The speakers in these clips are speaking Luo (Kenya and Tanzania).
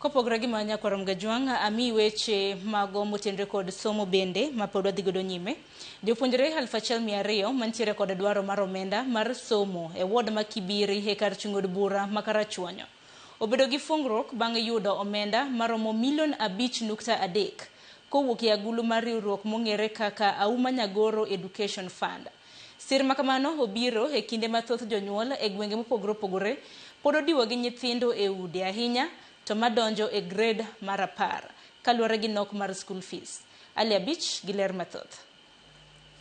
Kopogore gi manya kwarom gajwang' ami weche mago motenre kod somo bende mapod wadhi godo nyime. Jopuonjre 1,200 mantiere kod dwaro mar omenda mar somo e ward ma Kibiri e kar chung' od bura ma Karachuonyo obedo gi fungruok bang' yudo omenda maromo $5.3 kowuok e agulu mar riwruok mong'ere kaka Homa Bay Education Fund. Sir makamano obiro e kinde mathoth jonyuol e gwenge mopogore opogore pod odiwo gi nyithindo e udi ahinya to madonjo e grade mar 10 kaluwore gi nok mar school fees. Ali Abich gi ler mathoth.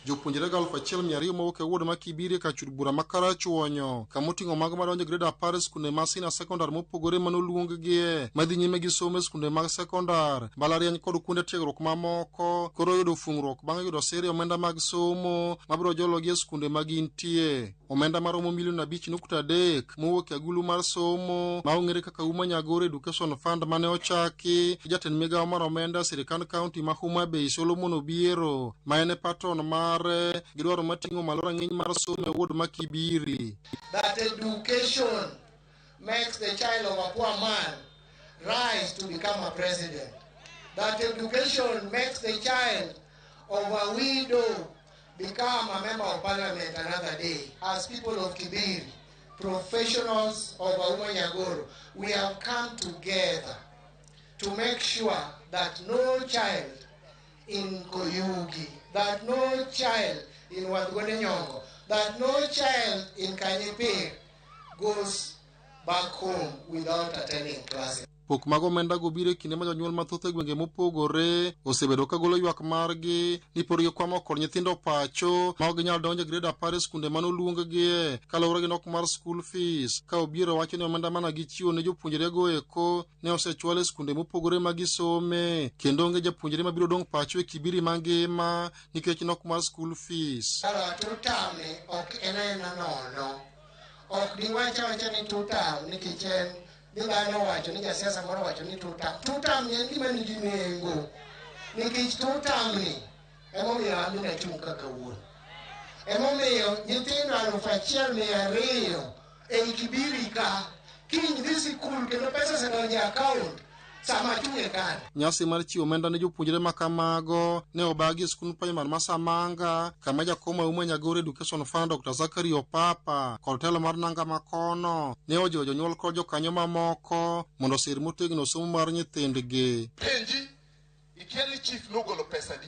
Jopuonjre 1,200 mawuok e ward ma Kibiri ka chud bura ma Karachuonyo kamoting'o mago madonjo e grade 10 skunde ma sina sekondar mopogore manoluonggie madhi nyime gi somo e skunde mag sekondar, mbalariany kod kuonde tiegruok mamoko koro yudo fungruok bang' yudo siri omenda mag somo mabiro jologi e skunde ma gintie. Omenda maromo $5.3 mowuok e agulu mar somo ma ong'ere kaka Homa Bay Education Fund mane ochaki jatend migawo mar omenda sirikand kaunti ma Homa Bay Solomon Obiero ma en patron mare gi dwaro mating'o malo rang'iny mar somo e ward ma Kibiri. That education makes the child of a poor man rise to become a president. That education makes the child of a widow become a member of parliament another day. As people of Kibiri, professionals of Homa Bay, we have come together to make sure that no child in Koyugi, that no child in Wadgonenyongo, that no child in Kanyipir goes back home without attending classes. Pok mag omenda go biro e kinde ma jonyuol mathoth e gwenge mopogore osebedo ka golo ywak margi ni pod gikwamo kod nyithindo pacho ma ok ginyal donjo e grade 10 skunde manoluonggie kaluwore gi nok mar school fees, ka Obiero wacho ni omenda mana gichiwo ne jopuonjre go eko ne osechwal e skunde mopogore ma gisome kendo onge japuonjre mabiro dong' pacho e Kibiri mangima nikech nok mar school fees. Tutame ok enena nono, ok diwacha wacha ni tutam nikech en dhano wacho ni jasiasa moro wacho ni tutam en gima nigi nengo nikech tutam ni emomiyo an nachung' kaka wuon, emomiyo nyithindo 1,200 ei Kibiri ka kiny dhi sikul kendo pesa sedonjo e account sama chunye kan. Nyasi mar chiwo omenda ne jopuonjre ma kamago ne obagi e skul primar ma Samanga kama jakom Homa Bay Education Fund Dr. Zakari Opapa kod telo mar nanga makono ne ojiwo jonyuol kod jokanyo mamoko mondo osir motegno somo mar nyithindgi. Penji ikiani chief nogolo pesa di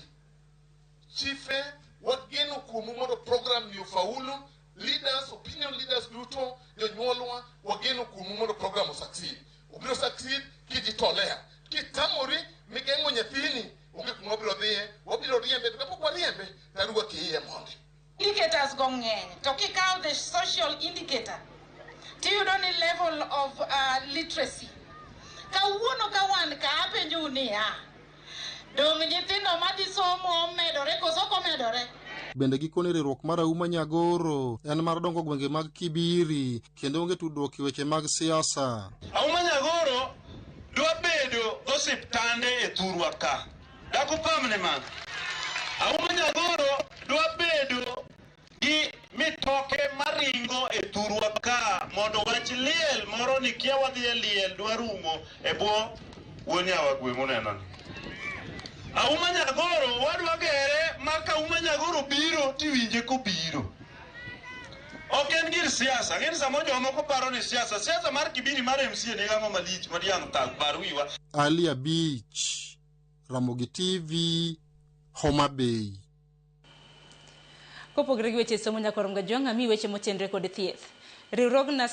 chife wageno kuomu mondo program ni ufaulu, leaders, opinion leaders duto jonyuolwa wageno kuomu mondo program succeed. Ubiro succeed kijitolea kitamori migeng'o nyathini onge kuma wabiro riembe to kapok wariembe taruwa kiiye mondi. Indicators go ng'eny to kikawo the social indicator tiyudo ni level of literacy kawuono ka wan ka apenjo niya dong' nyithindo madhi somo omedore koso ok omedore. Bende gikone riwruok mar Homa Bay en mar dongo gwenge mag Kibiri kendo onge tudruok e weche mag siasa. Homa Bay dwa bedo osiptande e thurwa ka. Dakupamne man. Homa Bay dwa bedo gi mitoke maringo e thurwa ka mondo wach liel moro ni kia wadhi e liel dwa rumo e bwo wuonyawa gweng' uneno. Homa Bay wadwa gere maka Homa Bay biro tiwinje kobiro. Ok en gir siasa, ng'eni samo jomoko paro ni siasa mar Kibiri mar MCA ne gamo malich madiang' tak bar wiwa. Ali Abich, Ramogi TV, Homa Bay. Kopogore gi weche somo nyakwarom gajwang' ami weche motenre kod thieth. Riwruogna